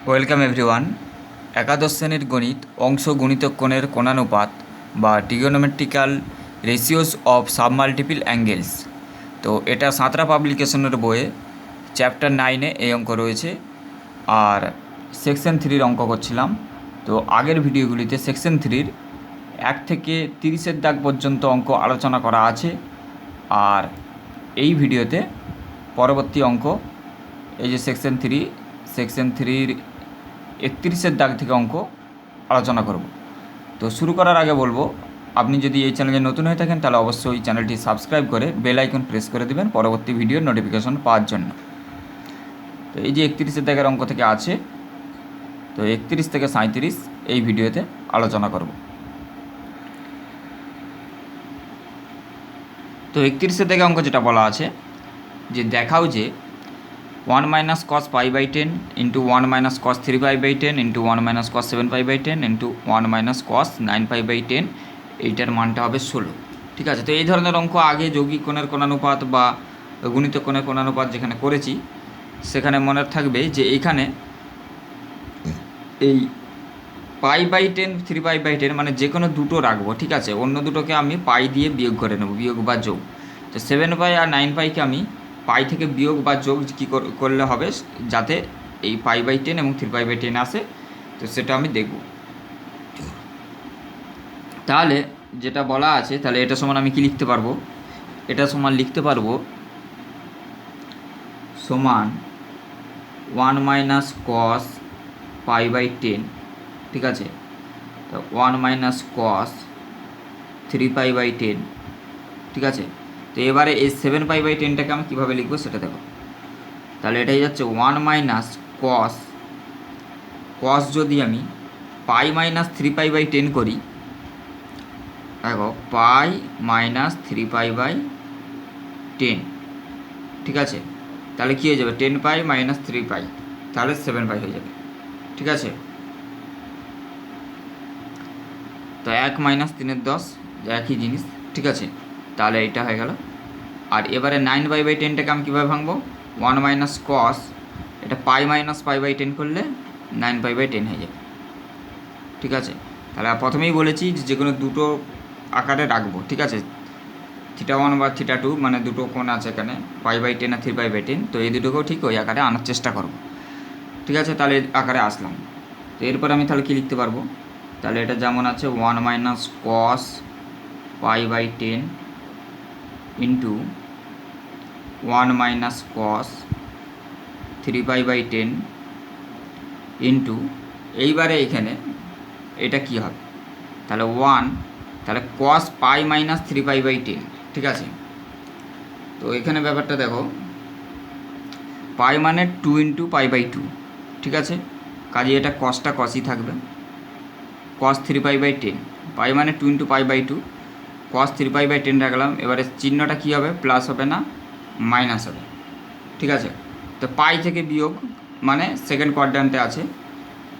Welcome everyone. একাদশ শ্রেণীর গণিত অংশ গুণিতক কোণের কোণানুপাত বা trigonometrical ratios of submultiple angles. তো এটা সাঁতরা পাবলিকেশনের বইয়ে চ্যাপ্টার 9-এ এই অঙ্ক রয়েছে, আর সেকশন 3-র অঙ্ক করছিলাম। তো আগের ভিডিওগুলিতে সেকশন 3-র 1 থেকে 30-এর দাগ পর্যন্ত অঙ্ক আলোচনা করা আছে, আর এই ভিডিওতে পরবর্তী অঙ্ক এই যে সেকশন 3-র 31-এর দাগ থেকে অঙ্ক আলোচনা করব। তো শুরু করার আগে বলবো, আপনি যদি এই চ্যানেলে নতুন হয়ে থাকেন তাহলে অবশ্যই চ্যানেলটি সাবস্ক্রাইব করে বেল আইকন প্রেস করে দেবেন পরবর্তী ভিডিওর নোটিফিকেশন পাওয়ার জন্য। তো এই যে 31-এর দাগের অঙ্ক থেকে আছে, তো 31 থেকে 37 এই ভিডিওতে আলোচনা করব। তো 31-এর দাগে অঙ্ক যেটা বলা আছে যে দেখাও যে 1 minus cos pi by 10 into 1 minus cos 3 pi by 10 into 1 minus cos 7 pi by 10 into 1 minus cos 9 pi by 10, এইটার মানটা হবে 16। ঠিক আছে, তো এই ধরনের অঙ্ক আগে যৌগিক কোণের কোণানুপাত বা গুণিত কোণের কোণানুপাত যেখানে করেছি সেখানে মনে থাকবে যে এইখানে এই পাই বাই 10 3 পাই বাই 10 মানে যে কোনো দুটো রাখবো। ঠিক আছে, অন্য দুটোকে আমি পাই দিয়ে বিয়োগ করে নেব, বিয়োগ বা যোগ। তো 7 পাই আর 9 পাইকে আমি পাই থেকে বিয়োগ বা যোগ কী করলে হবে যাতে এই পাই বাই 10 এবং 3 পাই বাই 10 আসে, তো সেটা আমি দেখব। তাহলে যেটা বলা আছে, তাহলে এটা সমান আমি কি লিখতে পারবো? এটা সমান লিখতে পারবো সমান 1 মাইনাস কস পাই বাই 10। ঠিক আছে, তো 1 মাইনাস কস 3 পাই বাই 10। ঠিক আছে, তো এবারে এই 7 পাই বাই 10টাকে আমি কীভাবে লিখবো সেটা দেখো। তাহলে এটাই যাচ্ছে 1 মাইনাস কস যদি আমি পাই মাইনাস 3 পাই বাই 10 করি, দেখো পাই মাইনাস 3 পাই বাই 10। ঠিক আছে, তাহলে কী হয়ে যাবে 10 পাই মাইনাস 3 পাই, তাহলে 7 পাই হয়ে যাবে। ঠিক আছে, তো 1 মাইনাস 3-এর 10 একই জিনিস। ঠিক আছে, তাহলে এটা হয়ে গেল। আর এবারে 9 পাই বাই 10টাকে আমি কীভাবে ভাঙবো? 1 মাইনাস কস, এটা পাই মাইনাস পাই বাই 10 করলে 9 পাই বাই 10 হয়ে যাবে। ঠিক আছে, তাহলে প্রথমেই বলেছি যে কোনো দুটো আকারে রাখবো। ঠিক আছে, θ1 বা θ2 মানে দুটো কোণ আছে এখানে, পাই বাই 10 আর 3 পাই বাই 10, তো এই দুটোকেও ঠিক ওই আকারে আনার চেষ্টা করব। ঠিক আছে, তাহলে আকারে আসলাম। তো এরপর আমি তাহলে কী লিখতে পারবো? তাহলে এটা যেমন আছে 1 minus cos pi by 10 into 1 minus cos 3 pi by 10 into, এইবারে এখানে এটা কি হবে? তাহলে 1, তাহলে কস পাই মাইনাস 3 পাই বাই 10। ঠিক আছে, তো এখানে ব্যাপারটা দেখো, পাই মানে 2 ইন্টু পাই বাই 2। ঠিক আছে, কাজে এটা কসটা কসই থাকবে, কস 3 পাই বাই 10, পাই মানে 2 into pi by 2, cos 3 pi by 10 রাখলাম। এবারে চিহ্নটা কী হবে? প্লাস হবে না মাইনাস হবে। ঠিক আছে, তো পাই থেকে বিয়োগ মানে সেকেন্ড কোয়াড্র্যান্টে আছে,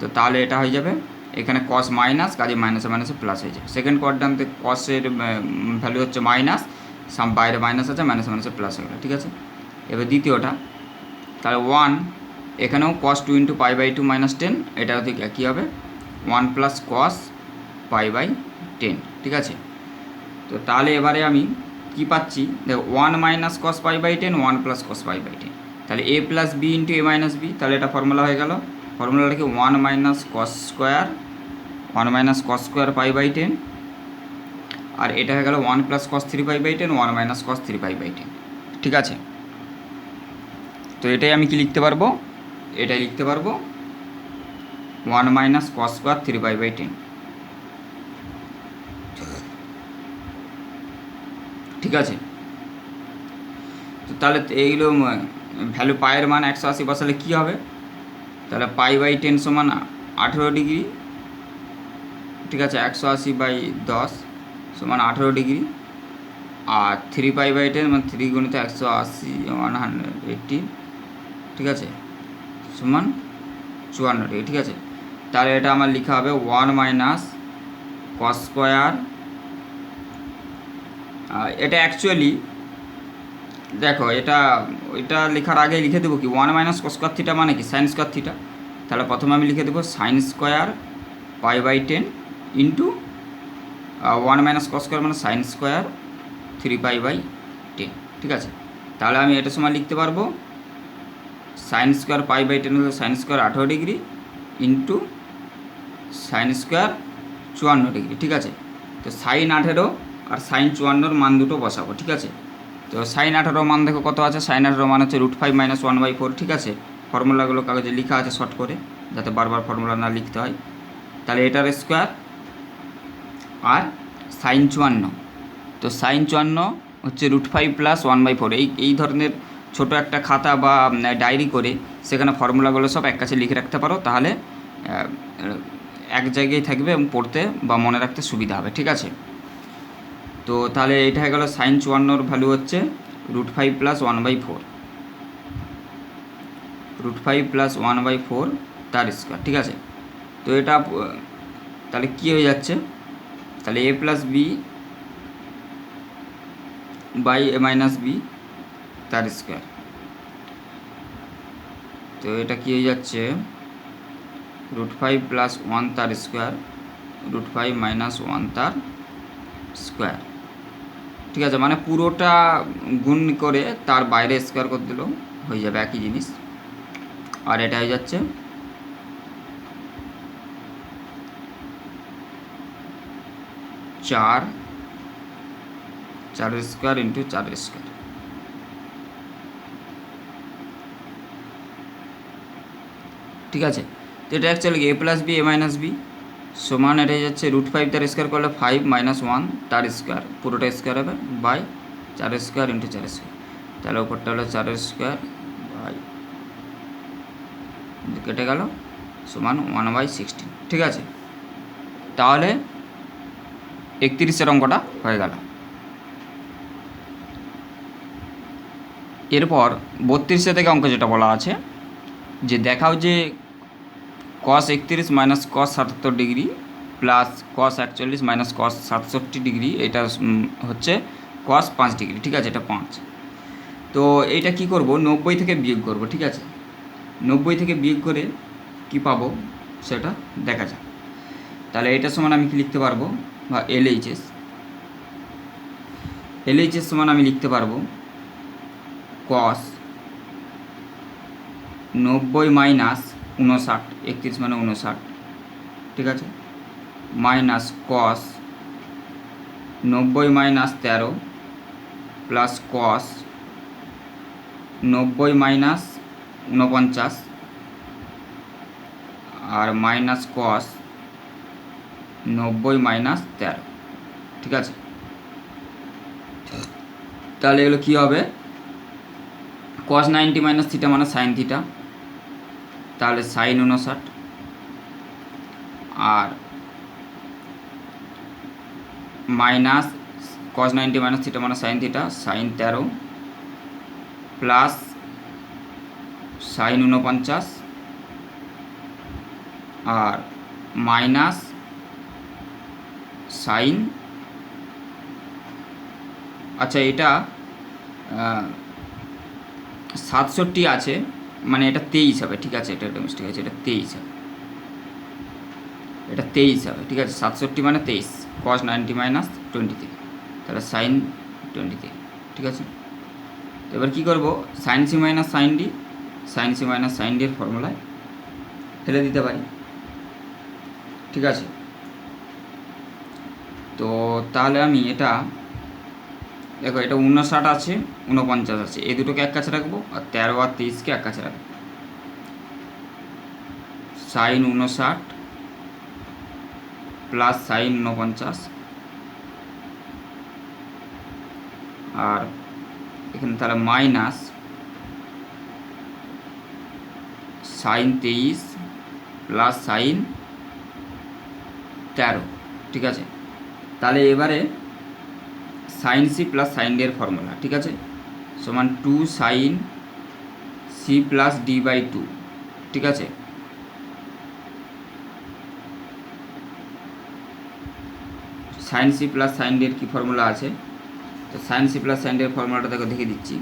তো তাহলে এটা হয়ে যাবে এখানে কস মাইনাস, কাজে মাইনাসে মাইনাসে প্লাস হয়ে যাবে। সেকেন্ড কোয়াড্র্যান্টে কসের ভ্যালু হচ্ছে মাইনাস, বাইরে মাইনাস আছে, মাইনাসে মাইনাসে প্লাস হয়ে গেল। ঠিক আছে, এবার দ্বিতীয়টা, তাহলে 1, এখানেও কস 2 ইন্টু পাই বাই 2 মাইনাস 10, এটাও ঠিক একই হবে 1 প্লাস কস পাই বাই 10। ঠিক আছে, তো তাহলে এবারে আমি কি পাচ্ছি? দেখো 1 minus cos pi by 10, 1 plus cos pi by 10, তাহলে A plus B into A minus B, তাহলে এটা ফর্মুলা হয়ে গেল। ফর্মুলাটা কি? 1 minus cos square, 1 minus cos square pi by 10, আর এটা হয়ে গেল 1 plus cos 3 pi by 10, 1 minus cos 3 pi by 10। ঠিক আছে, তো এটাই আমি কি লিখতে পারবো? এটাই লিখতে পারবো 1 minus cos square 3 pi by 10। ঠিক আছে, তো তাহলে এইগুলো ভ্যালু পায়ের মান 180 বসালে কী হবে? তাহলে পাই বাই 10 সমান 18 ডিগ্রি। ঠিক আছে, 180 বাই 10 সমান 18 ডিগ্রি, আর 3 পাই বাই 10 মানে 3 গুণিত 180 180, ঠিক আছে, সমান 54 ডিগ্রি। ঠিক আছে, তাহলে এটা আমার লেখা হবে 1 মাইনাস কস স্কোয়ার, এটা অ্যাকচুয়ালি দেখো এটা লেখার আগে লিখে দেবো কি 1 মাইনাস কস স্কোয়ার থিটা মানে কি সাইন স্কোয়ার থিটা। তাহলে প্রথমে আমি লিখে দেবো sine square pi by 10 into 1 minus cos square মানে সাইন স্কোয়ার 3 পাই বাই 10। ঠিক আছে, তাহলে আমি এটা সময় লিখতে পারবো সাইন স্কোয়ার পাই বাই 10 হলো sine square 18 degree into sine square 54 degree. ঠিক আছে, তো সাইন 18 আর সাইন 54 মান দুটো বসাবো। ঠিক আছে, তো সাইন 18 মান দেখো কত আছে, সাইন 18 মান হচ্ছে √5 - 1/4। ঠিক আছে, ফর্মুলাগুলো কাগজে লেখা আছে শর্ট করে, যাতে বারবার ফর্মুলা না লিখতে হয়। তাহলে এটার স্কোয়ার আর সাইন 54, তো সাইন 54 হচ্ছে √5 + 1/4। এই ধরনের ছোট একটা খাতা বা ডায়েরি করে সেখানে ফর্মুলাগুলো সব এক কাছে লিখে রাখতে পারো, তাহলে এক জায়গায় থাকবে এবং পড়তে বা মনে রাখতে সুবিধা হবে। ঠিক আছে, তো তাহলে এটা হয়ে গেল সাইন 54 ভ্যালু হচ্ছে √5 + 1/4, √5 + 1/4 তার স্কোয়ার। ঠিক আছে, তো এটা তাহলে কী হয়ে যাচ্ছে, তাহলে a + b বাই a - b তার স্কোয়ার। তো এটা কী হয়ে যাচ্ছে √5 + 1 তার স্কোয়ার, √5 - 1 তার স্কোয়ার। ঠিক আছে, মানে পুরোটা গুণ করে তার বাইরে স্কোয়ার করে দিলেও হয়ে যাবে একই জিনিস। আর এটা হয়ে যাচ্ছে 4 স্কোয়ার ইন্টু 4 স্কোয়ার। ঠিক আছে, তো এটা actually a + b a - b সমান এটা হয়ে যাচ্ছে √5 তার স্কোয়ার করলে 5 - 1 তার স্কোয়ার, পুরোটা স্কোয়ার হবে বাই 4 স্কোয়ার ইন্টু 4 স্কোয়ার। তাহলে উপরটা হলো 4 স্কোয়ার বাই কেটে গেল সমান 1/16। ঠিক আছে, তাহলে 31 অঙ্কটা হয়ে গেল। এরপর 32 থেকে অঙ্ক যেটা বলা আছে যে দেখাও যে cos 31 - cos 77 degree plus cos 41 - cos 67 degree, এটা হচ্ছে cos 5 ডিগ্রি। ঠিক আছে, এটা 5। তো এইটা কি করব, 90 থেকে বিয়োগ করব। ঠিক আছে, 90 থেকে বিয়োগ করে কি পাবো সেটা দেখা যাক। তাহলে এটা সমান আমি কি লিখতে পারবো, বা LHS সমান আমি লিখতে পারবো cos 90 - 59, 31 মানে 59। ঠিক আছে, মাইনাস cos 90 - 13 প্লাস cos 90 - 49 আর মাইনাস cos 90 - 13। ঠিক আছে, তাহলে এগুলো কী হবে, cos 90 - থিটা মানে সাইন থিটা, তাহলে সাইন 59 আর মাইনাস cos 90 - থিটা মানে sine theta, sine 13 plus sine 49 আর মাইনাস সাইন, আচ্ছা এটা 67 আছে মানে এটা 23 হবে। ঠিক আছে, এটা মিস্টেক আছে, এটা 23 হবে, এটা 23 হবে। ঠিক আছে, 67 মানে 23, cos 90 - 23, তাহলে সাইন 23। ঠিক আছে, এবার কী করবো, sine C minus sine D, sine C minus sine D এর ফর্মুলায় ফেলে দিতে পারি। ঠিক আছে, তো তাহলে আমি এটা দেখো, এটা 59 আছে 49 আছে, এই দুটোকে এক কাছে রাখবো আর 13 আর 23কে এক কাছে রাখবো। সাইন 59 প্লাস সাইন 49 আর এখানে তাহলে মাইনাস সাইন 23 প্লাস সাইন 13। ঠিক আছে, তাহলে এবারে sine C plus sine D এর ফর্মুলা। ঠিক আছে, সমান 2 sine C plus D by 2। ঠিক আছে, sine C plus sine D এর কী ফর্মুলা আছে, তো sine C plus sine D এর ফর্মুলাটা দেখে দিচ্ছি,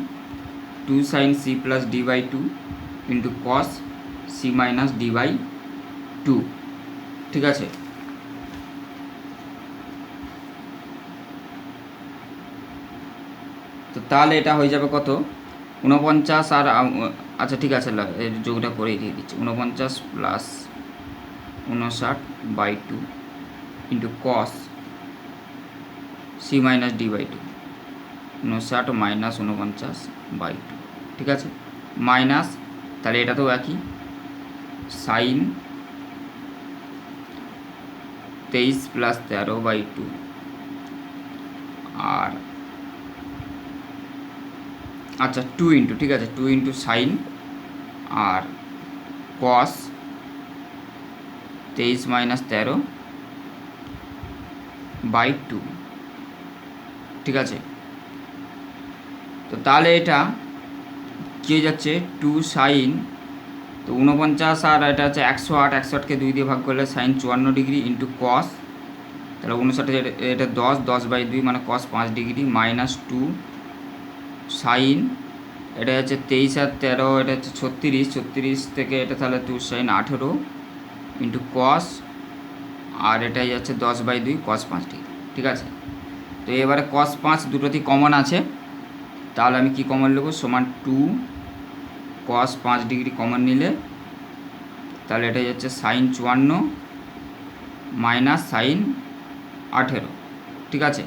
2 sine C plus D by 2 into cos C minus D by two, ঠিক আছে। তো তাহলে এটা হয়ে যাবে কত, 49 আর আচ্ছা ঠিক আছে, এর যোগটা করেই দিয়ে দিচ্ছি, 49 plus 59/2 into cos C minus D by two, 59 minus 49/2, ঠিক আছে, মাইনাস, তাহলে এটা তো একই, সাইন 23 প্লাস 13/2 আর আচ্ছা 2 ইন্টু, ঠিক আছে, 2 ইন্টু সাইন আর কস 23 মাইনাস 13/2, ঠিক আছে। তো তাহলে এটা কী হয়ে যাচ্ছে, 2 সাইন, তো 49 আর এটা হচ্ছে 108, 108কে 2 দিয়ে ভাগ করলে সাইন 54 ডিগ্রি ইন্টু কস, তাহলে 59 এটা 10/2 মানে কস 5 ডিগ্রি মাইনাস 2 সাইন, এটা হচ্ছে 23 আর 13, এটা হচ্ছে 36 থেকে এটা তাহলে 2 সাইন 18 ইন্টু কস, আর এটাই যাচ্ছে 10/2 কস 5 ডিগ্রি, ঠিক আছে। তো এবারে কস 5 দুটোতেই কমন আছে, তাহলে আমি কি কমন নেব, সমান 2 কস 5 ডিগ্রি কমন নিলে তাহলে এটা যাচ্ছে সাইন 54 মাইনাস সাইন 18, ঠিক আছে।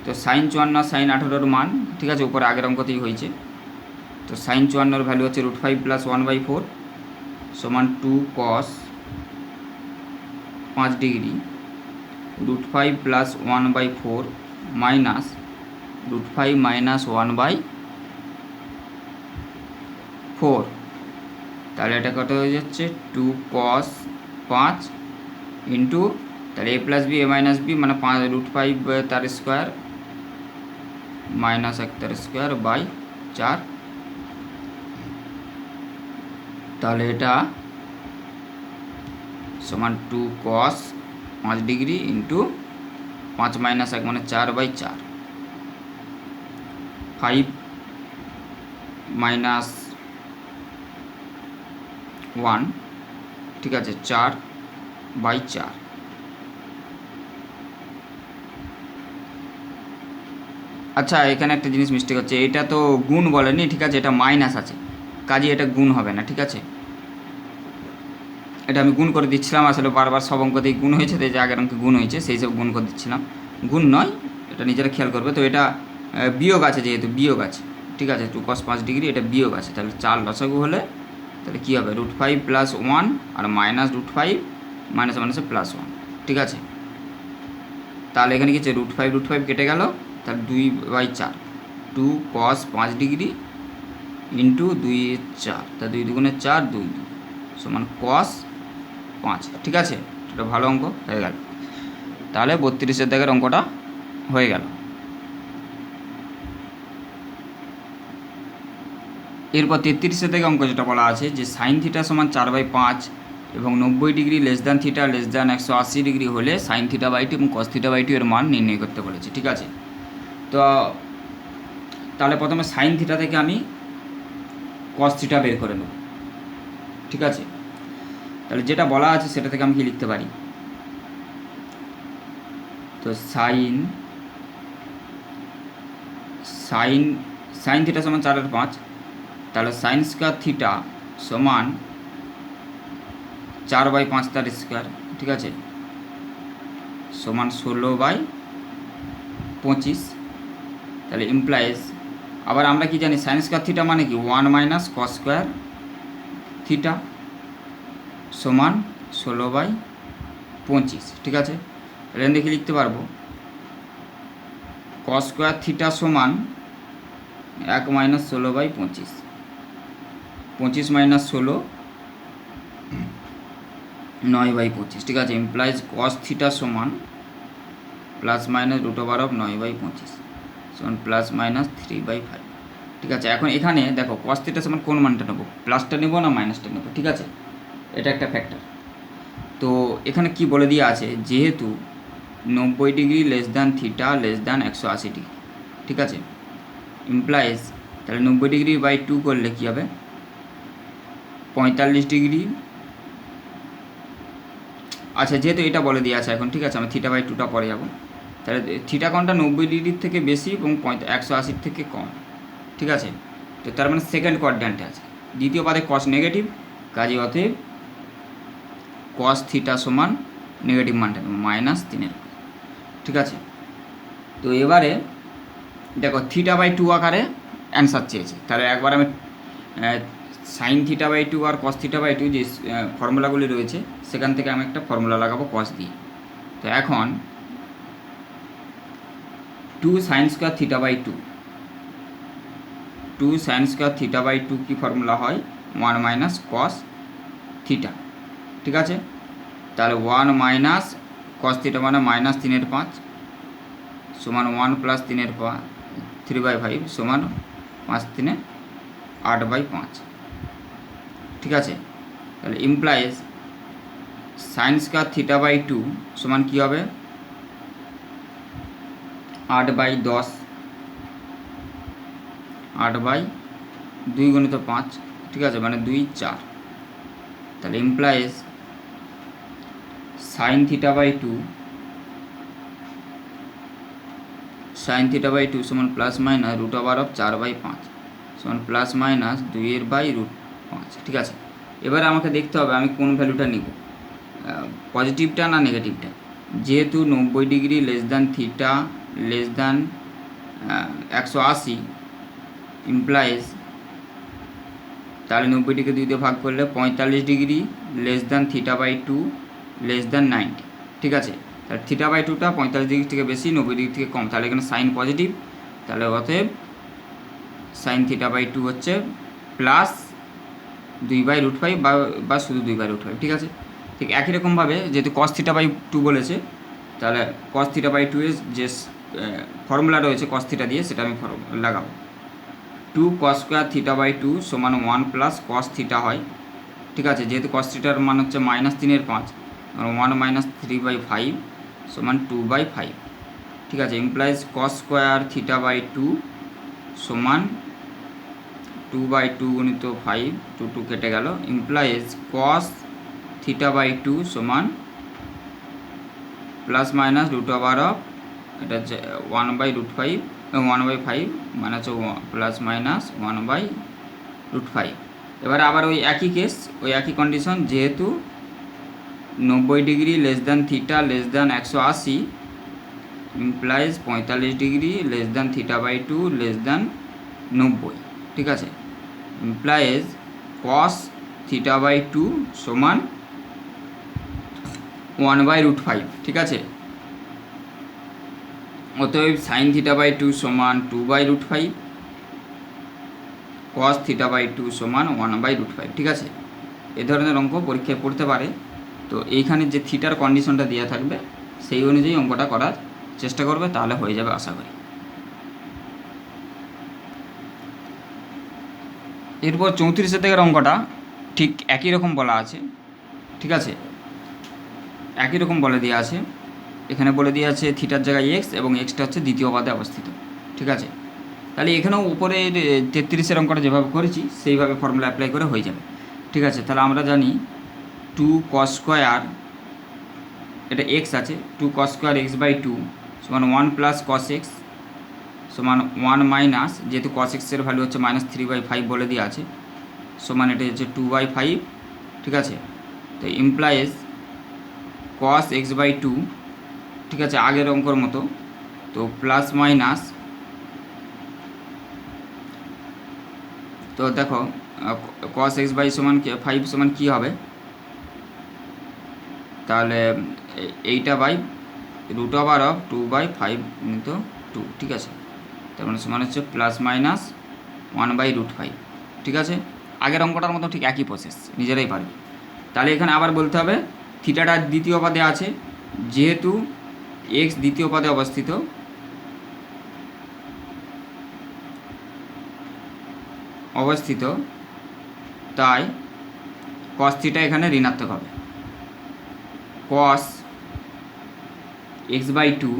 তো সাইন 54 সাইন 18-র মান, ঠিক আছে, উপরে আগের অঙ্কতেই হয়েছে। তো সাইন 54-র ভ্যালু হচ্ছে √5 প্লাস 1/4 সমান 2 cos 5 degree √5 plus 1/4 minus √5 minus 1/4, তাহলে এটা কত হয়ে যাচ্ছে 2 cos 5 ইন্টু, তাহলে a plus B A minus B মানে √5 তার স্কোয়ার মাইনাস 1 তার স্কোয়ার বাই 4, তাহলে এটা সমান 2 cos 5 ডিগ্রি ইন্টু 5 মাইনাস 1 মানে 4/4, 5 মাইনাস 1, ঠিক আছে, 4/4। আচ্ছা এখানে একটা জিনিস মিস্টেক হচ্ছে, এটা তো গুণ বলেনি, ঠিক আছে, এটা মাইনাস আছে, কাজে এটা গুণ হবে না, ঠিক আছে। এটা আমি গুণ করে দিচ্ছিলাম, আসলে বারবার সব অঙ্কতেই গুণ হয়েছে, তাই যে আগের অঙ্কে গুণ হয়েছে সেই সব গুণ করে দিচ্ছিলাম, গুণ নয়, এটা নিজেরা খেয়াল করবে। তো এটা বিয়োগ আছে, যেহেতু বিয়োগ আছে, ঠিক আছে, 2 cos 5 ডিগ্রি এটা বিয়োগ আছে, তাহলে 4 লসাগু হলে তাহলে কী হবে, √5 প্লাস 1 আর মাইনাস √5 মাইনাস মাইনাসে প্লাস 1, ঠিক আছে। তাহলে এখানে কি হচ্ছে, √5 কেটে গেল, তাহলে 2/4, 2 cos 5 ডিগ্রি ইন্টু 2/4, তা 2 দুগুণে 4, 2 সমান cos 5, ঠিক আছে। এটা ভালো অঙ্ক হয়ে গেল, তাহলে 32-এর দাগের অঙ্কটা হয়ে গেল। এরপর 33-এর দাগের অঙ্ক যেটা বলা আছে যে সাইন থিটা সমান 4/5 এবং 90 degree less than theta less than 180 degree হলে সাইন থিটা বাই 2 এবং কস থিটা বাই 2 এর মান নির্ণয় করতে বলেছে, ঠিক আছে। তো তাহলে প্রথমে সাইন থিটা থেকে আমি কস থিটা বের করে নেব, ঠিক আছে। তাহলে যেটা বলা আছে সেটা থেকে আমি কি লিখতে পারি, তো সাইন থিটা সমান 4/5, তাহলে সাইন স্কোয়ার থিটা সমান 4/5 তার স্কোয়ার, ঠিক আছে, সমান 16/25, তাহলে ইমপ্লাইজ, আবার আমরা কি জানি সাইন স্কোয়ার থিটা মানে কি 1 মাইনাস কস স্কোয়ার থিটা সমান 16/25, ঠিক আছে। এটা দেখে লিখতে পারবো কস স্কোয়ার থিটা সমান 1 মাইনাস 16/25, 25 মাইনাস 16 9/25, ঠিক আছে, ইমপ্লাইজ কস থিটা সমান প্লাস মাইনাস √9/25 সমান প্লাস মাইনাস 3/5, ঠিক আছে। এখন এখানে দেখো কস থিটা সমান কোন মানটা নেবো, প্লাসটা নেবো না মাইনাসটা নেবো, ঠিক আছে, এটা একটা ফ্যাক্টর। তো এখানে কি বলে দিয়ে আছে, যেহেতু 90 degree less than theta less than 180 degree, ঠিক আছে, ইমপ্লাইজ, তাহলে 90 ডিগ্রি বাই 2 করলে কী হবে, 45 ডিগ্রি। আচ্ছা, যেহেতু এটা বলে দিয়ে আছে এখন, ঠিক আছে, আমি θ/2টা পরে যাব। তাহলে থিটা কোণটা 90 ডিগ্রির থেকে বেশি এবং 180 থেকে কম, ঠিক আছে। তো তার মানে সেকেন্ড কোয়াড্র্যান্টে আছে। দ্বিতীয় পাদে কস নেগেটিভ, কাজে অতএব কস থিটা সমান নেগেটিভ মানটা -3, ঠিক আছে। তো এবারে দেখো θ/2 আকারে অ্যান্সার চেয়েছে, তাহলে একবার আমি সাইন θ/2 আর কস θ/2 যে ফর্মুলাগুলি রয়েছে সেখান থেকে আমি একটা ফর্মুলা লাগাবো কস দিয়ে। তো এখন 2 sin স্কোয়ার θ/2, 2 sin স্কোয়ার θ/2 কি ফর্মুলা হয়? 1 মাইনাস কস থিটা, ঠিক আছে। তাহলে 1 মাইনাস কস থিটা মানে -3/5 সমান 1 প্লাস 3/5 সমান 5×3 8/5, ঠিক আছে। তাহলে ইমপ্লাইজ সাইন স্কোয়ার θ/2 সমান কী হবে? 8/10, 8/2 গুণিত 5, ঠিক আছে, মানে 2 4। তাহলে ইমপ্লাইজ সাইন θ/2 সমান প্লাস মাইনাস √4/5 সমান প্লাস মাইনাস 2/5, ঠিক আছে। এবার আমাকে দেখতে হবে আমি কোন ভ্যালুটা নিব, পজিটিভটা না নেগেটিভটা। যেহেতু 90 degree less than theta less than 180 implies, তাহলে 90 ডিগ্রি 2 দিয়ে ভাগ করলে 45 degree less than θ/2 less than 90, ঠিক আছে। তাহলে θ/2টা 45 ডিগ্রি থেকে বেশি, 90 ডিগ্রি থেকে কম, তাহলে এখানে সাইন পজিটিভ, তাহলে অতএব সাইন θ/2 হচ্ছে প্লাস 2/5 বা শুধু 2/5, ঠিক আছে। ঠিক একই রকমভাবে যেহেতু cos θ/2 বলেছে, তাহলে cos θ/2 এর যে ফর্মুলা রয়েছে cos θ দিয়ে, সেটা আমি লাগাবো। 2 cos স্কোয়ার θ/2 সমান 1 প্লাস cos θ হয়, ঠিক আছে। যেহেতু cos θর মান হচ্ছে -3/5, 1 মাইনাস 3/5 সমান 2/5, ঠিক আছে। ইমপ্লাইজ cos স্কোয়ার θ/2 সমান 2/2 গুণিত 5, 2 কেটে গেল। ইমপ্লাইজ cos θ/2 সমান প্লাস মাইনাস √, এটা হচ্ছে 1/5 মানে হচ্ছে প্লাস মাইনাস 1/5। এবার আবার ওই একই কেস, ওই একই কন্ডিশন, যেহেতু 90 degree less than theta less than 180 implies 45 degree less than θ/2 less than 90, ঠিক আছে। ইমপ্লাইজ cos θ/2 সমান 1/5, ঠিক আছে। অতএব সাইন θ/2 সমান 2/5, cos θ/2 সমান 1/5, ঠিক আছে। এ ধরনের অঙ্ক পরীক্ষায় পড়তে পারে। তো এইখানে যে থিটার কন্ডিশনটা দেওয়া থাকবে সেই অনুযায়ী অঙ্কটা করার চেষ্টা করবে, তাহলে হয়ে যাবে আশা করি। এরপর 34 থেকে অঙ্কটা ঠিক একই রকম বলা আছে, ঠিক আছে, একই রকম বলে দেওয়া আছে। এখানে বলে দেওয়া আছে থিটার জায়গায় এক্স এবং এক্সটা হচ্ছে দ্বিতীয় পাদে অবস্থিত, ঠিক আছে। তাহলে এখানেও উপরে 33 অঙ্কটা যেভাবে করেছি সেইভাবে ফর্মুলা অ্যাপ্লাই করে হয়ে যাবে, ঠিক আছে। তাহলে আমরা জানি 2 cos স্কোয়ার, এটা এক্স আছে, 2 cos স্কোয়ার x/2 সমান 1 প্লাস cos x সমান 1 মাইনাস, যেহেতু cos x এর ভ্যালু হচ্ছে -3/5 বলে দেওয়া আছে, সমান এটা হচ্ছে 2/5, ঠিক আছে। তো ইমপ্লাইজ cos x/2, ঠিক আছে, আগের অঙ্কর মতো। তো প্লাস মাইনাস, তো দেখো cos x/5 সমান কী হবে? তাহলে এইটা বাই √2/5 × 2, ঠিক আছে। তার মানে সমান হচ্ছে প্লাস মাইনাস 1/5, ঠিক আছে। আগের অঙ্কটার মতো ঠিক একই প্রসেস, নিজেরাই পারবে। তাহলে এখানে আবার বলতে হবে থিটাটা দ্বিতীয় পদে আছে, যেহেতু এক্স দ্বিতীয় পদে অবস্থিত তাই cos থিটা এখানে ঋণাত্মক হবে। cos x/2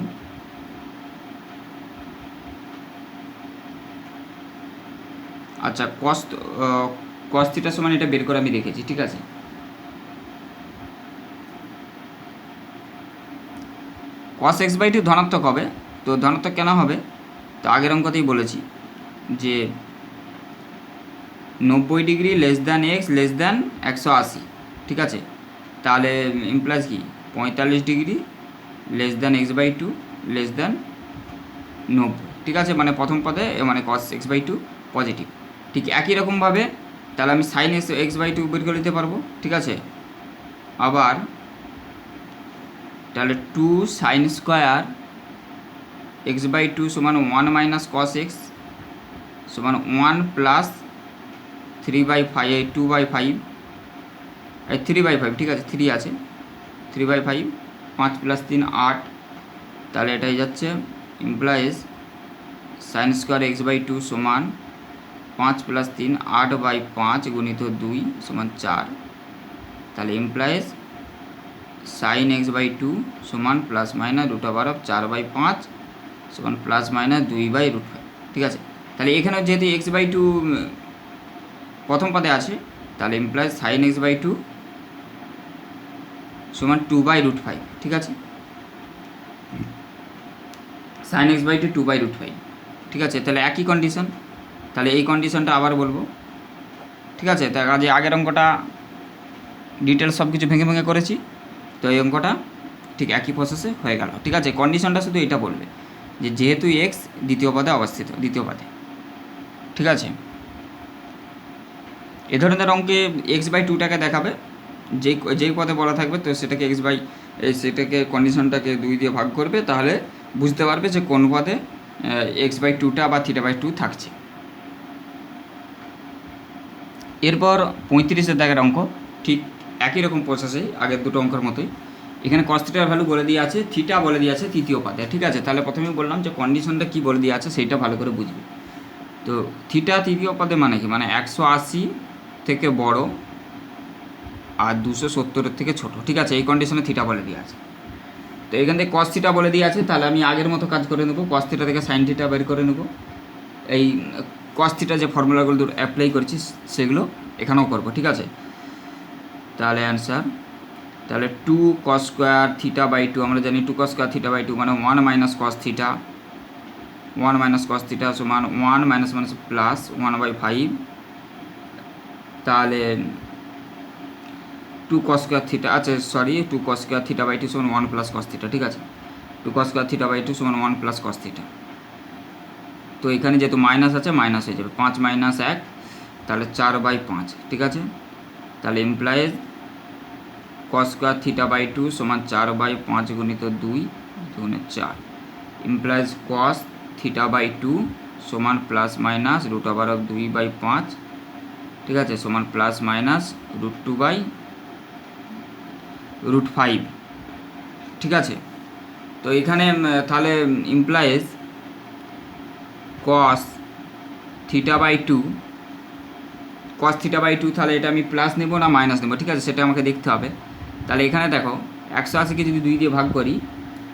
আচ্ছা, কস থিটা সমান এটা বের করে আমি রেখেছি, ঠিক আছে। কস এক্স বাই টু ধনাত্মক হবে, তো ধনাত্মক কেন হবে, তো আগের অঙ্কতেই বলেছি যে 90 degree less than x less than 180, ঠিক আছে। তাহলে ইমপ্লাস কি 45 degree less than x by two less than 90, ঠিক আছে। মানে প্রথম পদে মানে cos x by two positive. ঠিক একই রকমভাবে তাহলে আমি সাইন এক্স বাই টু বের করে দিতে পারবো, ঠিক আছে। আবার তাহলে 2 sine square x by two সমান 1 মাইনাস কস এক্স সমান 1 প্লাস 3/5 2/5 3/5, ঠিক আছে, 3 আছে 3/5 5 প্লাস 3 8, তাহলে এটাই যাচ্ছে implies sine square x by two সমান 5 প্লাস 3 8/5 গুণিত 2 সমান 4, তাহলে implies sine x by two সমান প্লাস মাইনাস √4/5 সমান প্লাস মাইনাস 2/5, ঠিক আছে। তাহলে এখানে যেহেতু এক্স বাই টু প্রথম পদে আছে, তাহলে implies sine x by two সমান 2/5, ঠিক আছে। সাইন এক্স বাই টু 2/5, ঠিক আছে। তাহলে একই কন্ডিশন, তাহলে এই কন্ডিশনটা আবার বলবো, ঠিক আছে। তার কাজে আগের অঙ্কটা ডিটেলস সব কিছু ভেঙে ভেঙে করেছি, তো এই অঙ্কটা ঠিক একই প্রসেসে হয়ে গেল, ঠিক আছে। কন্ডিশনটা শুধু এটা বলবে যে যেহেতু এক্স দ্বিতীয় পদে অবস্থিত, দ্বিতীয় পদে, ঠিক আছে। এ ধরনের অঙ্কে এক্স বাই টুটাকে দেখাবে, যেই পদে বলা থাকবে তো সেটাকে সেটাকে কন্ডিশনটাকে 2 দিয়ে ভাগ করবে, তাহলে বুঝতে পারবে যে কোন পদে এক্স বাই টুটা বা থিটা বাই টু থাকছে। এরপর 35-এর দাগের অঙ্ক ঠিক একই রকম প্রসেসেই আগের দুটো অঙ্কের মতোই। এখানে কস থিটার ভ্যালু বলে দিয়ে আছে, থিটা বলে দিয়ে আছে তৃতীয় পদে, ঠিক আছে। তাহলে প্রথমেই বললাম যে কন্ডিশনটা কী বলে দিয়ে আছে সেইটা ভালো করে বুঝবে। তো থিটা তৃতীয় পদে মানে কি, মানে 180 থেকে বড় আর 270 থেকে ছোট, ঠিক আছে। এই কন্ডিশনে থিটা বলে দিয়ে আছে। তো এখান থেকে কস থিটা বলে দিয়ে আছে, তাহলে আমি আগের মতো কাজ করে নেবো, কস থিটা থেকে সাইন থিটা বের করে নেবো। এই কস থিটা যে ফর্মুলাগুলো অ্যাপ্লাই করেছি সেগুলো এখানেও করবো, ঠিক আছে। তাহলে অ্যান্সার, তাহলে 2 cos square theta by two, আমরা জানি 2 cos square theta by two মানে 1 minus cos theta, 1 minus cos theta সমান 1 মাইনাস মাইনাস প্লাস 1/5, তাহলে 2 cos স্কোয়ার থিটা, আচ্ছা sorry 2 cos square theta by two সমান 1 প্লাস কস থিটা, ঠিক আছে। 2 cos square theta by two সমান 1 plus cos theta. তো এখানে যেহেতু মাইনাস আছে মাইনাস হয়ে যাবে, 5 মাইনাস 1 তাহলে 4/5, ঠিক আছে। তাহলে implies cos square theta by two সমান 4/5 গুণিত 2 গুণে 4, implies cos theta by two সমান প্লাস মাইনাস √2/5, ঠিক আছে, সমান প্লাস মাইনাস √2/5, ঠিক আছে। তো এখানে তাহলে implies cos theta by two, cos theta by two, তাহলে এটা আমি প্লাস নেব না মাইনাস নেব, ঠিক আছে, সেটা আমাকে দেখতে হবে। তাহলে এখানে দেখো 180কে যদি 2 দিয়ে ভাগ করি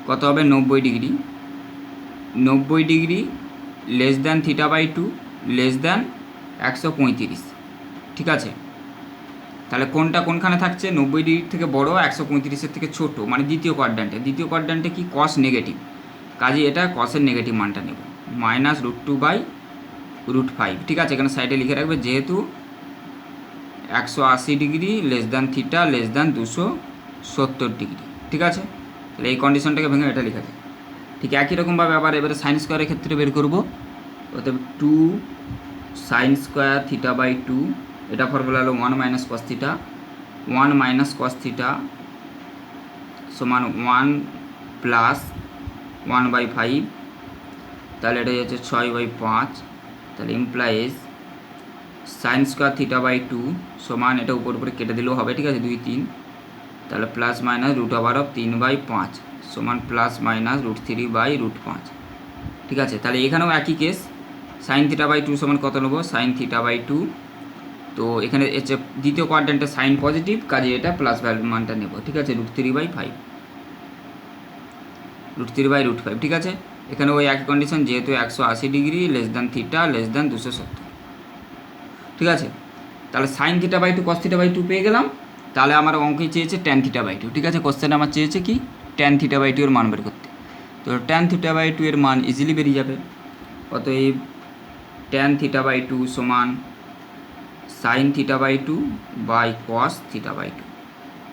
কত হবে, 90 degree, 90 degree less than theta by two less than 135, ঠিক আছে। তাহলে কোনটা কোনখানে থাকছে, 90 ডিগ্রি থেকে বড় 135-এর থেকে ছোট, মানে দ্বিতীয় কোয়াড্র্যান্টে কি কস নেগেটিভ, কাজে এটা কসের নেগেটিভ মানটা নেব, মাইনাস √2/5, ঠিক আছে। এখানে সাইডে লিখে রাখবে যেহেতু 180 degree less than theta less than 270 degree, ঠিক আছে। তাহলে এই কন্ডিশনটাকে ভেঙে এটা লিখে দেয়। ঠিক একই রকমভাবে আবার এবারে সাইন স্কোয়ারের ক্ষেত্রে বের করব, অতএব 2 sine square theta by two, এটা ফর্মুলা হলো 1 minus cos theta, 1 minus cos theta সমান 1 প্লাস 1/5, তাহলে এটা হচ্ছে 6/5, তাহলে implies sine square theta by two সমান, এটা উপর উপরে কেটে দিলেও হবে, ঠিক আছে, 2 3, তাহলে প্লাস মাইনাস √3/5 সমান প্লাস মাইনাস √3/5, ঠিক আছে। তাহলে এখানেও একই case, sine theta by two সমান কত নেব, সাইন থিটা বাই টু, তো এখানে হচ্ছে দ্বিতীয় কোয়াড্র্যান্টে সাইন পজিটিভ, কাজে এটা প্লাস ভ্যালু মানটা নেব, ঠিক আছে, √3/5, ঠিক আছে। এখানে ওই একই কন্ডিশন, যেহেতু 180 degree less than theta less than 270, ঠিক আছে। তাহলে sine theta by two cos theta by two পেয়ে গেলাম। তাহলে আমার অঙ্কে চেয়েছে ট্যান থিটা বাই টু, ঠিক আছে। কোশ্চেন আমার চেয়েছে কি ট্যান থিটা বাই টু এর মান বের করতে। তো ট্যান থিটা বাই টু এর মান ইজিলি বেরিয়ে যাবে। অতএব ট্যান থিটা বাই টু সমান sine theta by two by cos theta by two.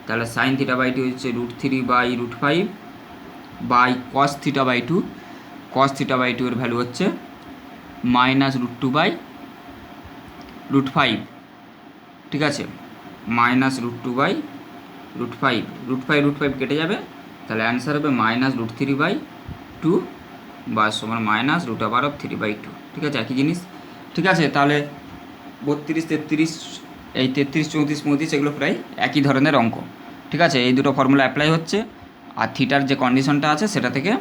তাহলে সাইন থিটা বাই টু হচ্ছে √3/√5 by cos theta by two. Cos theta by two এর value হচ্ছে -√2/√5, ঠিক আছে। -√2/√5, √5 কেটে যাবে, তাহলে অ্যান্সার হবে -√3/2 বা সমান -√3/2, ঠিক আছে, একই জিনিস, ঠিক আছে। তাহলে 32, 33, এই 33, 34, 35 এগুলো প্রায় একই ধরনের অঙ্ক, ঠিক আছে। এই দুটো ফর্মুলা অ্যাপ্লাই হচ্ছে, আর থিটার যে কন্ডিশনটা আছে সেটা থেকে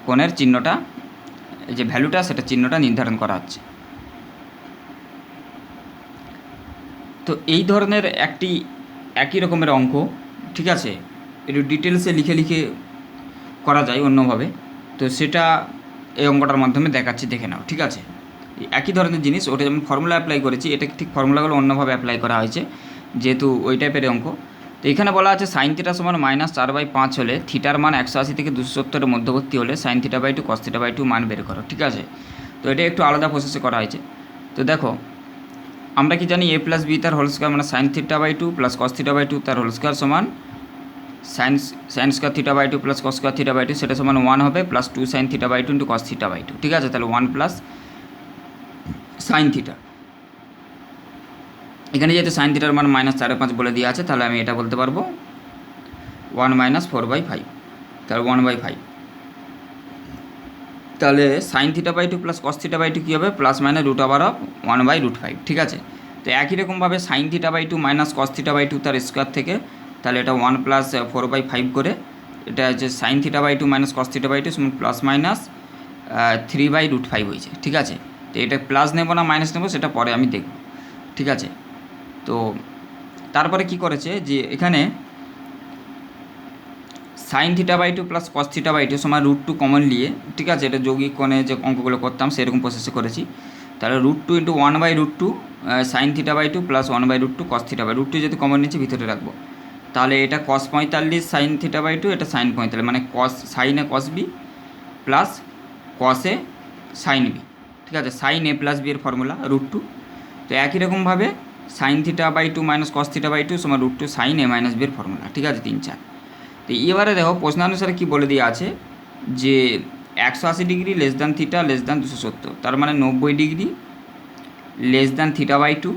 কোণের চিহ্নটা, যে ভ্যালুটা, সেটা চিহ্নটা নির্ধারণ করা হচ্ছে। তো এই ধরনের একই রকমের অঙ্ক, ঠিক আছে, একটু ডিটেলসে লিখে করা যায় অন্যভাবে। তো সেটা এই অঙ্কটার মাধ্যমে দেখাচ্ছি, দেখে নাও, ঠিক আছে। একই ধরনের জিনিস, ওটা যেমন ফর্মুলা অ্যাপ্লাই করেছি, এটা ঠিক ফর্মুলাগুলো অন্যভাবে অ্যাপ্লাই করা হয়েছে, যেহেতু ওই টাইপের অঙ্ক। তো এখানে বলা আছে সাইন থিটা সমান -4/5 হলে থিটার মান 180 থেকে 270 মধ্যবর্তী হলে sine theta by two cos theta by two মান বের করো, ঠিক আছে। তো এটা একটু আলাদা প্রসেসে করা হয়েছে। তো দেখো, আমরা কি জানি a + b তার হোল স্কোয়ার মানে sine theta by two plus cos theta by two তার হোল স্কোয়ার সমান sine square theta by two plus cos square theta by two, সেটা সমান 1 হবে, plus 2 sine theta by two into cos theta by two, ঠিক আছে। তাহলে 1 plus sine theta, এখানে যেহেতু সাইন থিটার মান -4/5 বলে দেওয়া আছে, তাহলে আমি এটা বলতে পারবো 1 - 4/5, তাহলে 1/5। তাহলে sine theta by two plus cos theta by two কী হবে, ±1/5, ঠিক আছে। তো একই রকমভাবে sine theta by two minus cos theta by two তার স্কোয়ার থেকে, তাহলে এটা 1 + 4/5 করে, এটা হচ্ছে sine theta by two minus cos theta by two সমান ±3/5 হয়েছে, ঠিক আছে। তো এটা প্লাস নেব না মাইনাস নেব সেটা পরে আমি দেখব, ঠিক আছে। তো তারপরে কি করেছে যে এখানে sine theta by two plus cos theta by two সমান √2 কমন নিয়ে, ঠিক আছে, এটা যৌগিক কোণে যে অঙ্কগুলো করতাম সেরকম প্রসেসে করেছি। তাহলে √2 × 1/√2 sine theta by two plus 1/√2 cos theta by √2 যদি কমন নিচ্ছি ভিতরে রাখবো, তাহলে এটা cos 45 sine theta by two, এটা সাইন 45, মানে কস সাইনে কস বি প্লাস কসে সাইন বি, ঠিক আছে। সাইন a + b এর ফর্মুলা √2। তো একই রকমভাবে sine theta by two minus cos theta by two সমান √2 সাইন a - b এর ফর্মুলা, ঠিক আছে, 3, 4। তো এবারে দেখো প্রশ্নানুসারে কী বলে দেওয়া আছে যে 180 degree less than theta less than 270, তার মানে 90 degree less than theta by two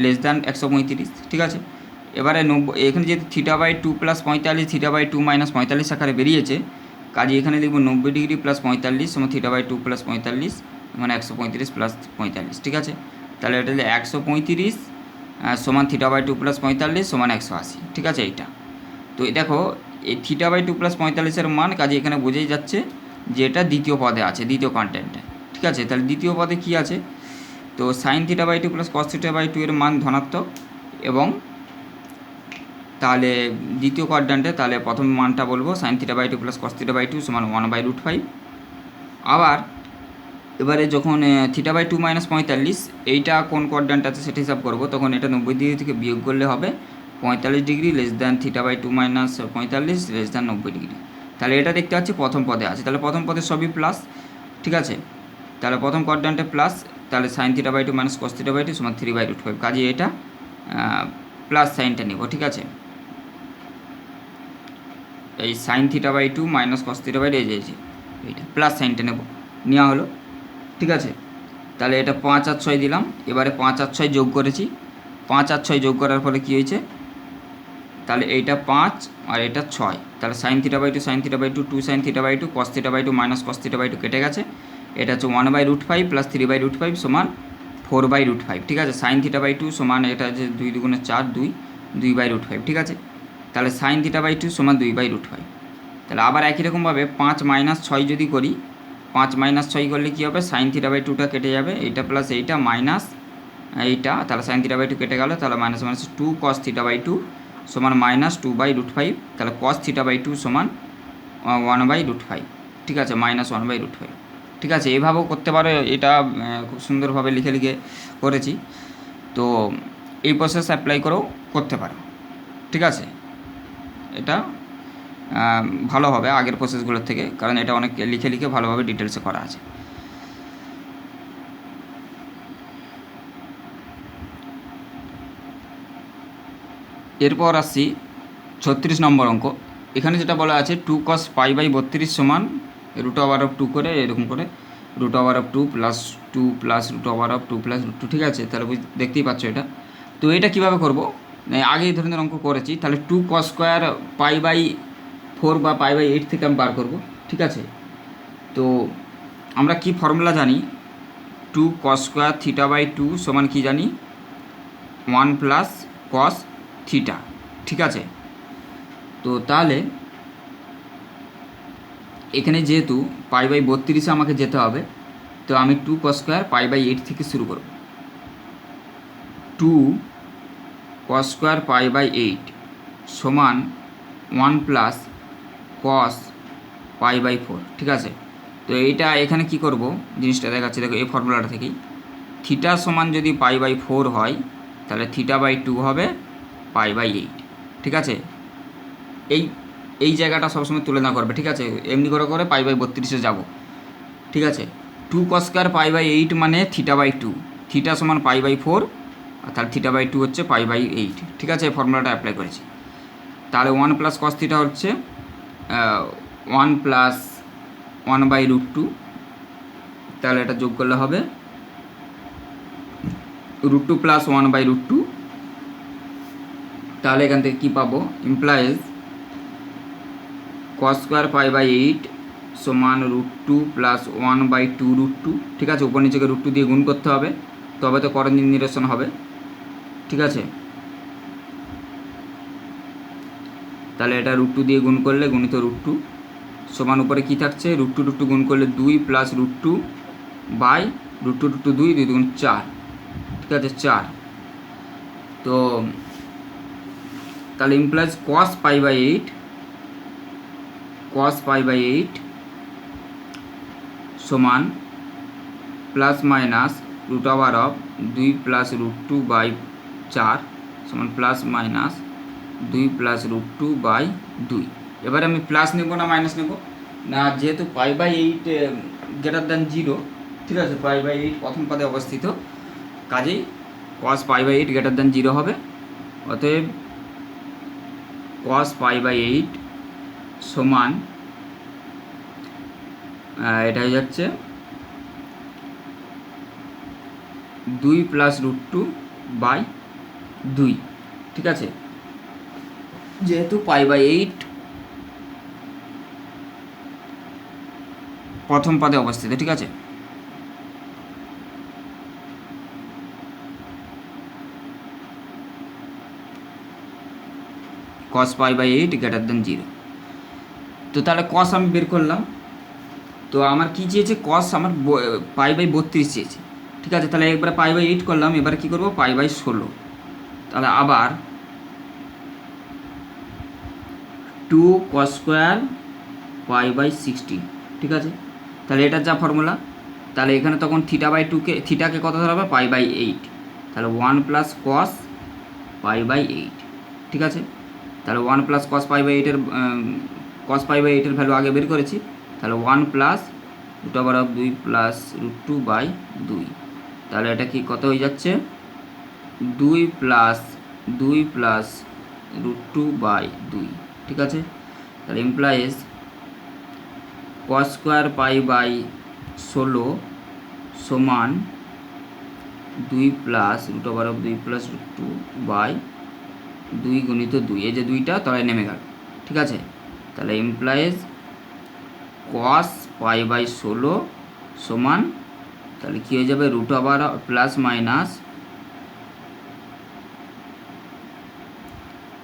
less than 135, ঠিক আছে। এবারে এখানে যেহেতু theta by two plus 45 theta by two minus 45 আকারে বেরিয়েছে, কাজে এখানে দেখব 90 ডিগ্রি প্লাস 45 সমান থিটা বাই টু প্লাস 45 মানে 135 প্লাস 45, ঠিক আছে। তাহলে এটা হলে 135 সমান থিটা বাই টু প্লাস 45 সমান 180, ঠিক আছে, এইটা। তো দেখো এই থিটা বাই টু প্লাস 45-এর মান, কাজে এখানে বোঝাই যাচ্ছে যে এটা দ্বিতীয় পদে আছে, দ্বিতীয় কন্টেন্টে, ঠিক আছে। তাহলে দ্বিতীয় পদে কী আছে, তো sine theta by two plus cos theta by two এর মান ধনাত্মক, এবং তাহলে দ্বিতীয় কোয়াড্র্যান্টে তাহলে প্রথম মানটা বলবো sine theta by two plus cos theta by two সমান 1/√5। আবার এবারে যখন থিটা বাই টু মাইনাস 45 এইটা কোন কোয়াড্র্যান্ট আছে সেটা হিসাব করবো, তখন এটা 90 ডিগ্রি থেকে বিয়োগ করলে হবে 45 degree less than theta by two minus 45 less than 90 degree. তাহলে এটা দেখতে পাচ্ছি প্রথম পদে আছে, তাহলে প্রথম পদে সবই প্লাস, ঠিক আছে। তাহলে প্রথম কোয়াড্র্যান্টে প্লাস, তাহলে sine theta by two minus cos theta by two সমান 3/√5, কাজে এটা প্লাস সাইনটা নেব, ঠিক আছে। এই sine theta by two minus cos theta by two এই যে এইটা প্লাস সাইনটা নেব, নেওয়া হলো, ঠিক আছে। তাহলে এটা 5 আর 6 দিলাম, এবারে 5 আর 6 যোগ করেছি, 5 আর 6 যোগ করার ফলে কী হয়েছে, তাহলে এইটা 5 আর এটা 6, তাহলে sine theta by two sine theta by two 2 sine theta by two cos theta by two minus cos theta by two কেটে গেছে, এটা হচ্ছে 1/√5 প্লাস 3/√5 সমান 4/√5, ঠিক আছে। সাইন থিটা বাই টু সমান এটা যে 2 × 2 = 4, 2/√5, ঠিক আছে। তাহলে সাইন থিটা বাই টু সমান 2/√5। তাহলে আবার একই রকমভাবে 5 - 6 যদি করি, 5 - 6 করলে কী হবে, সাইন থিটা বাই টুটা কেটে যাবে, এইটা প্লাস এইটা মাইনাস এইটা, তাহলে সাইন থিটা বাই টু কেটে গেল, তাহলে minus minus 2 cos theta by two সমান -2/√5, তাহলে কস থিটা বাই টু সমান 1/√5, ঠিক আছে, -1/√5, ঠিক আছে। এভাবেও করতে পারো, এটা খুব সুন্দরভাবে লিখে করেছি। তো এই প্রসেস অ্যাপ্লাই করেও করতে পারো, ঠিক আছে। এটা ভালো হবে আগের প্রসেসগুলোর থেকে, কারণ এটা অনেক লিখে লিখে ভালোভাবে ডিটেলসে করা আছে। এরপর আসছি 36 নম্বর অঙ্ক। এখানে যেটা বলা আছে 2 cos π/32 সমান √2 করে এরকম করে √2 প্লাস 2 প্লাস √2 প্লাস √2, ঠিক আছে। তাহলে দেখতেই পাচ্ছ এটা। তো এটা কীভাবে করবো, আগে এই ধরনের অঙ্ক করেছি। তাহলে 2 cos² π/4 বা π/8 থেকে আমি বার করবো, ঠিক আছে। তো আমরা কি ফর্মুলা জানি, 2 cos² θ/2 সমান কি জানি, 1 প্লাস cos θ, ঠিক আছে। তো তাহলে এখানে যেহেতু π/32 আমাকে যেতে হবে, তো আমি 2 cos² π/8 থেকে শুরু করব। 2 cos² π/8 সমান 1 প্লাস cos π/4, ঠিক আছে। তো এইটা এখানে কি করব, জিনিসটা দেখাচ্ছি, দেখো এই ফর্মুলাটা থেকেই। থিটা সমান যদি π/4 হয়, তাহলে θ/2 হবে π/8, ঠিক আছে। এই জায়গাটা সবসময় তুলনা করবে, ঠিক আছে। এমনি করে করে π/32 যাব, ঠিক আছে। 2 cos² π/8 মানে θ/2, থিটা সমান π/4, আর তাহলে θ/2 হচ্ছে π/8, ঠিক আছে। ফর্মুলাটা অ্যাপ্লাই করেছি। তাহলে 1 প্লাস cos θ হচ্ছে 1 প্লাস 1/√2, তাহলে এটা যোগ করলে হবে √2 প্লাস 1/√2। তাহলে এখান থেকে কী পাবো, ইমপ্লাইজ cos² π/8 সমান √2 প্লাস 1/2√2, ঠিক আছে। উপর নিচেকে √2 দিয়ে গুণ করতে হবে, তবে তো করণ নিরসন হবে, ঠিক আছে। তাহলে এটা √2 দিয়ে গুণ করলে গুণিত √2 সমান উপরে কী থাকছে, √2 গুণ করলে 2 প্লাস √2 বাই √2 2 2 2 4, ঠিক আছে, 4। তো তাহলে ইমপ্লাইজ cos π/8 সমান প্লাস মাইনাস √2 প্লাস √2/4 সমান প্লাস মাইনাস 2 প্লাস √2/2। এবারে আমি প্লাস নেব না মাইনাস নেব না, যেহেতু π/8 > 0, ঠিক আছে, π/8 প্রথম পদে অবস্থিত, কাজেই cos π/8 > 0 হবে। অতএব cos π/8 সমান এটা হয়ে যাচ্ছে 2 প্লাস √2/2, ঠিক আছে। যেহেতু π/8 প্রথম পদে অবস্থিত, ঠিক আছে। cos π/8 > 0। তো তাহলে cos আমি বের করলাম। তো আমার কি চেয়েছে, cos আমার π/32 চেয়েছে, ঠিক আছে। তাহলে একবারে π/8 করলাম, এবারে কী করবো, π/16। তাহলে আবার 2 cos² π/16, ঠিক আছে। তাহলে এটার যা ফর্মুলা, তাহলে এখানে তখন θ/2কে থিটাকে কত ধরা হবে, π/8, তাহলে 1 প্লাস cos π/8, ঠিক আছে। তাহলে 1 প্লাস cos π/8 এর ভ্যালু আগে বের করেছি, তাহলে 1 প্লাস √2 প্লাস √2/2, তাহলে এটা কি কত হয়ে যাচ্ছে, 2 প্লাস √2/2, ঠিক আছে। তাহলে ইমপ্লাইজ cos² π/16 সমান 2 প্লাস √2 প্লাস √2/2 গুণিত 2, এই যে 2টা তলায় নেমে গেল, ঠিক আছে। তাহলে ইমপ্লাইজ cos π/16 সমান, তাহলে কী হয়ে যাবে, √2 প্লাস মাইনাস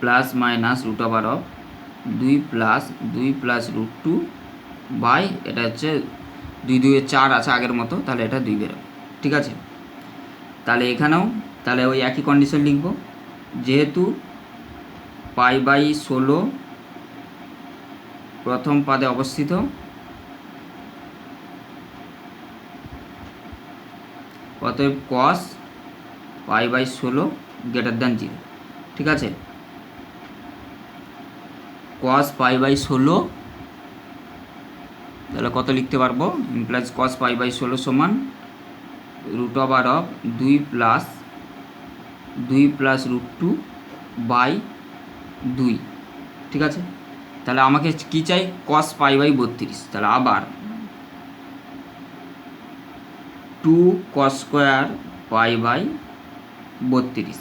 √2 প্লাস √2 বাই, এটা হচ্ছে 2 2 4 আছে আগের মতো, তাহলে এটা 2 বেরোবে, ঠিক আছে। তাহলে এখানেও তাহলে ওই একই কন্ডিশন লিখব, যেহেতু π/16 প্রথম পদে অবস্থিত, অতএব cos π/16 গ্রেটার দ্যান 0, ঠিক আছে। cos পাই বাই 16, তাহলে কত লিখতে পারবো, ইমপ্লাইজ cos পাই বাই 16 সমান root over of 2 plus root 2 by 2, ঠিক আছে। তাহলে আমাকে কি চাই, cos পাই বাই 32, তাহলে আবার 2 cos স্কোয়ার পাই বাই 32,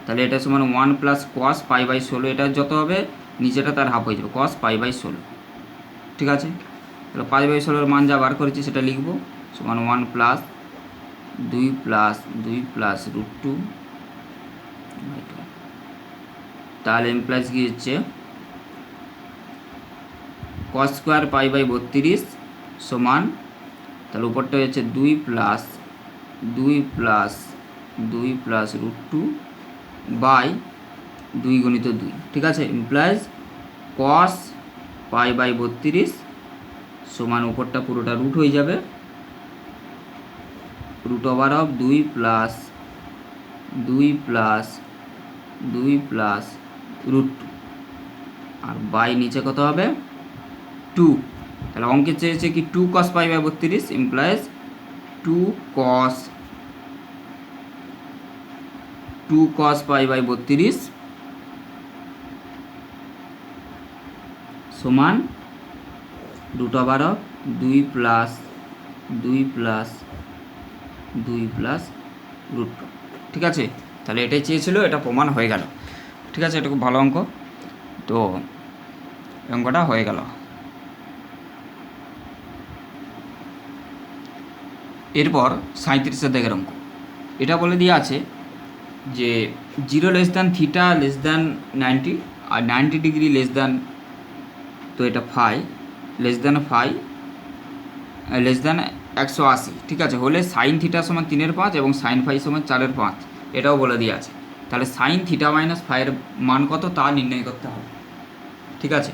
তাহলে এটা সমান 1 প্লাস cos পাই বাই 16, এটা যত হবে নিচেটা তার হাফ হয়ে যাবে, cos পাই বাই 16, ঠিক আছে। তাহলে পাই বাই 16 মান যা বার করেছি সেটা লিখব, সমান 1 প্লাস 2 প্লাস রুট 2, তাহলে ইমপ্লাইজ কি হচ্ছে cos স্কোয়ার পাই বাই 32 সমান, তাহলে উপরটা হচ্ছে 2 প্লাস রুট 2 বাই 2 গুণিত 2, ঠিক আছে। ইমপ্লাইজ cos পাই বাই 32 সমান উপরটা পুরোটা রুট হয়ে যাবে, root over of 2 plus root 2 আর বাই নিচে কত হবে 2, তাহলে অঙ্কে চেয়েছে কি 2 cos পাই বাই 32, ইমপ্লাইজ 2 cos পাই বাই 32 সমান root over of 2 plus root 2, ঠিক আছে। তাহলে এটাই চেয়েছিল, এটা প্রমাণ হয়ে গেল, ঠিক আছে। এটা খুব ভালো অঙ্ক, তো অঙ্কটা হয়ে গেল। এরপর 37 দাগের অঙ্ক, এটা বলে দিয়ে আছে যে 0 less than theta less than 90 আর 90 ডিগ্রি লেস দ্যান, তো এটা লেস দ্যান 180, ঠিক আছে, হলে সাইন থিটা সমান 3/5 এবং সাইন ফাই সমান 4/5, এটাও বলে দিয়ে আছে। তাহলে সাইন থিটা মাইনাস ফাইয়ের মান কত তা নির্ণয় করতে হবে, ঠিক আছে।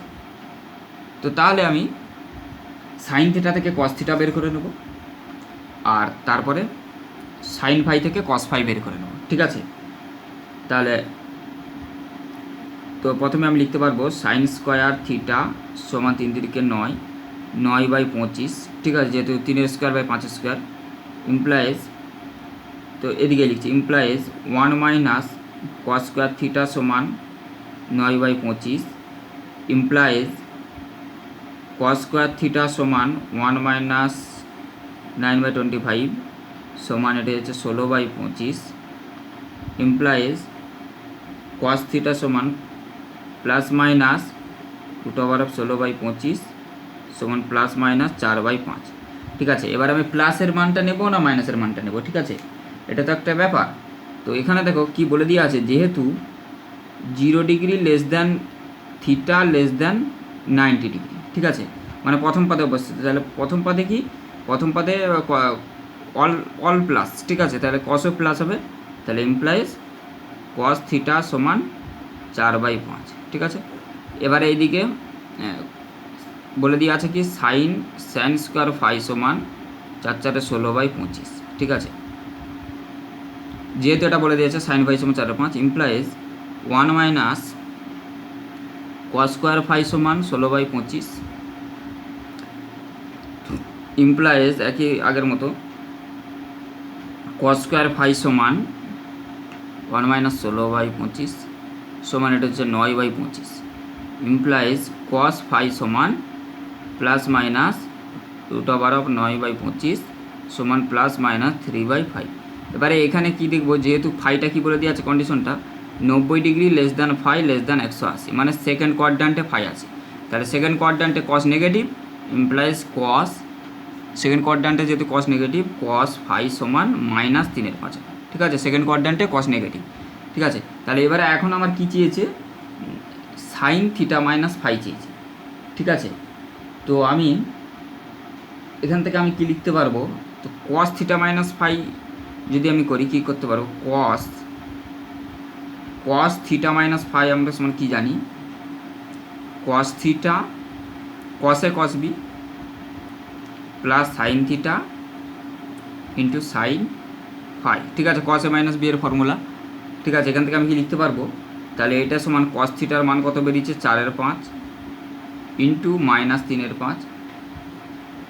তো তাহলে আমি সাইন থিটা থেকে কস থিটা বের করে নেব, আর তারপরে সাইন ফাই থেকে কস ফাই বের করে নেব, ঠিক আছে। তাহলে তো প্রথমে আমি লিখতে পারবো সাইন স্কোয়ার থিটা সমান 3 3 9 বাই 25, ঠিক আছে, যেহেতু 3 স্কোয়ার বাই 5 স্কোয়ার, ইমপ্লাইজ, তো এদিকে লিখছি implies 1 minus cos square theta সমান 9 by 25, implies cos square theta সমান 1 মাইনাস 9 বাই 25 সমান এটা হচ্ছে 16 বাই 25, ইমপ্লাইজ কস থিটা সমান plus minus root over of 16 by 25 সমান প্লাস মাইনাস 4 বাই 5, ঠিক আছে। এবার আমি প্লাসের মানটা নেব না মাইনাসের মানটা নেব, ঠিক আছে, এটা তো একটা ব্যাপার। তো এখানে দেখো কি বলে দিয়ে আছে, যেহেতু 0 degree less than theta less than 90 degree, ঠিক আছে, মানে প্রথম পদে অবস্থিত, তাহলে প্রথম পদে কি, প্রথম পদে অল প্লাস, ঠিক আছে, তাহলে কসও প্লাস হবে, তাহলে ইমপ্লাইজ কস থিটা সমান 4 বাই 5, ঠিক আছে। এবারে এইদিকে বলে দিয়ে আছে কি সাইন স্কোয়ার ফাই সমান 4 4 16 বাই 25, ঠিক আছে, যেহেতু এটা বলে দিয়েছে সাইন ফাই সমান 4 5, implies 1 minus cos square phi সমান 16 বাই 25, ইমপ্লাইজ একই আগের মতো কস স্কোয়ার ফাই সমান 1 মাইনাস 16 বাই 25 সমান এটা হচ্ছে 9 বাই 25, ইমপ্লাইজ কস ফাই সমান plus minus root over of 9 by 25 সমান প্লাস মাইনাস 3 বাই 5। এবারে এখানে কি দেখবো, যেহেতু ফাইটা কি বলে দিয়ে আছে কন্ডিশনটা 90 degree less than phi less than 180, মানে সেকেন্ড কোয়াড্রান্টে ফাই আছে, তাহলে সেকেন্ড কোয়াড্রান্টে cos negative, implies cos second কোয়াড্রান্টে যেহেতু কস নেগেটিভ, কস ফাই সমান মাইনাস 3/5, ঠিক আছে, সেকেন্ড কোয়াড্রান্টে কস নেগেটিভ, ঠিক আছে। তাহলে এবারে এখন আমার কি চেয়েছে, সাইন থিটা মাইনাস ফাই চেয়েছে, ঠিক আছে। তো আমি এখান থেকে আমি কি লিখতে পারবো, তো কস থিটা মাইনাস ফাই যদি আমি করি কি করতে পারবো, কস থিটা মাইনাস ফাই আমরা সমান কি জানি, কস থিটা কসে cos B plus sine theta into sine phi, ঠিক আছে, কসে মাইনাস বি এর ফর্মুলা, ঠিক ঠিক আছে, এখান থেকে আমি কি লিখতে পারবো, তাহলে এটা সমান কস থিটার মান কত বেরিয়েছে 4/5 ইন্টু -3/5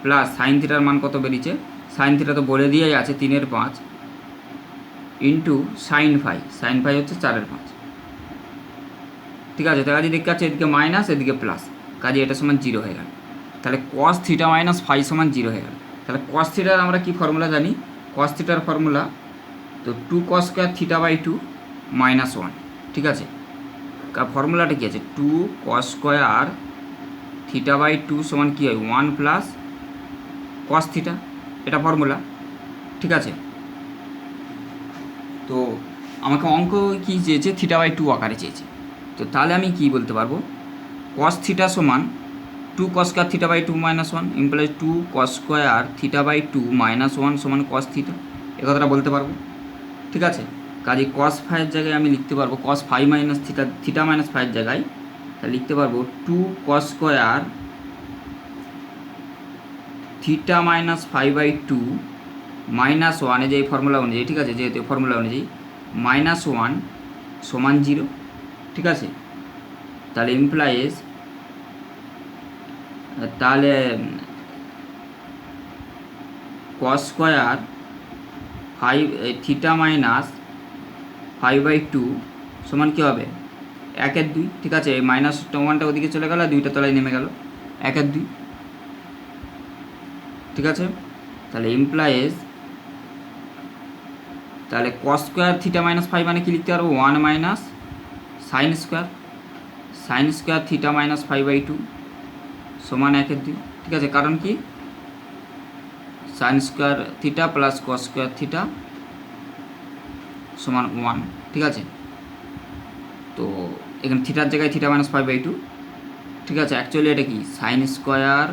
প্লাস সাইন থিটার মান কত বেরিয়েছে, সাইন থিটা তো বলে দিয়েই আছে 3/5 ইন্টু সাইন ফাই হচ্ছে 4/5। ঠিক আছে, তাহলে কাজে দেখতে পাচ্ছি এদিকে মাইনাস এদিকে প্লাস, কাজে এটা সমান 0 হয়ে গেল। তাহলে কস থিটা মাইনাস ফাই সমান 0 হয়ে গেল। তাহলে কস থিটার আমরা কি ফর্মুলা জানি, কস থিটার ফর্মুলা তো 2 cos স্কোয়ার থিটা/2 -1। ঠিক আছে, ফর্মুলাটা কী আছে, 2 cos স্কোয়ার থিটা/2 সমান কী হয় 1 প্লাস কস থিটা, এটা ফর্মুলা। ঠিক আছে, তো আমাকে অঙ্ক কী চেয়েছে, থিটা/2 আকারে চেয়েছে। তো তাহলে আমি কি বলতে পারবো, কস থিটা সমান 2 cos স্কোয়ার থিটা/2 -1 ইমপ্লাইজ 2 cos স্কোয়ার থিটা/2 -1 সমান কস থিটা, এ কথাটা বলতে পারবো। ঠিক আছে, কাজে কস ফাইয়ের জায়গায় আমি লিখতে পারবো cos phi minus theta, theta minus ফাইয়ের জায়গায় তাহলে লিখতে পারবো 2 cos স্কোয়ার থিটা মাইনাস ফাই/2 -1 যে এই ফর্মুলা অনুযায়ী, ঠিক আছে, যেহেতু ফর্মুলা অনুযায়ী -1 সমান 0। ঠিক আছে, তাহলে ইমপ্লাইজ, তাহলে কস স্কোয়ার থিটা মাইনাস ফাই/2 সমান কী হবে 1/2। ঠিক আছে, এই -1টা ওদিকে চলে গেল, 2টা তলায় নেমে গেল, 1/2। ঠিক আছে, তাহলে ইমপ্লাইজ, তাহলে cos square theta minus phi মানে কি লিখতে পারবো 1 minus sine square theta minus ফাই/2 সমান 1/2। ঠিক আছে, কারণ কি sine square theta plus cos square theta সমান 1। ঠিক আছে, তো এখানে থিটার জায়গায় থিটা মাইনাস ফাই/2। ঠিক আছে, অ্যাকচুয়ালি এটা কি সাইন স্কোয়ার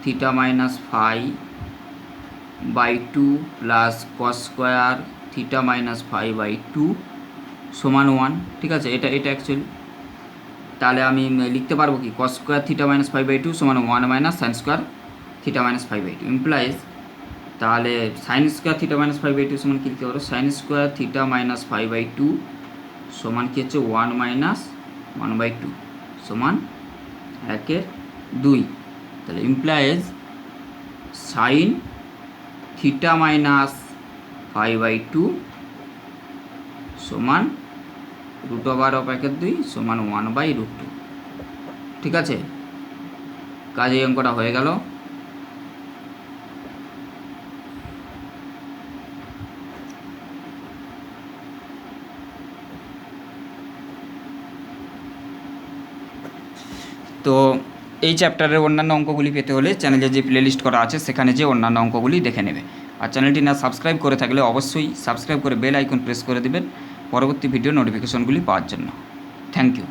থিটা মাইনাস ফাই/2 plus cos square theta minus ফাই/2 সমান 1। ঠিক আছে, এটা অ্যাকচুয়ালি, তাহলে আমি লিখতে পারবো কি কস স্কোয়ার থিটা মাইনাস ফাই/2 সমান 1 minus sine square theta minus ফাই/2 ইমপ্লাইজ, তাহলে সাইন স্কোয়ার থিটা মাইনাস ফাই/2 সমান কী লিখতে পারবো, সাইন স্কোয়ার থিটা মাইনাস ফাই/2 সমান কী হচ্ছে 1 মাইনাস 1/2 সমান 1/2। তাহলে ইমপ্লাইজ সাইন থিটা মাইনাস ফাই/2 সমান √1/2 সমান 1/√2। ঠিক আছে, কাজে এই অঙ্কটা হয়ে গেল। তো এই চ্যাপ্টারের অন্যান্য অঙ্কগুলি পেতে হলে চ্যানেলে যে প্লেলিস্ট করা আছে সেখানে যে অন্যান্য অঙ্কগুলি দেখে নেবে। আর চ্যানেলটি না সাবস্ক্রাইব করে থাকলে অবশ্যই সাবস্ক্রাইব করে বেল আইকন প্রেস করে দেবেন পরবর্তী ভিডিও নোটিফিকেশনগুলি পাওয়ার জন্য। Thank you.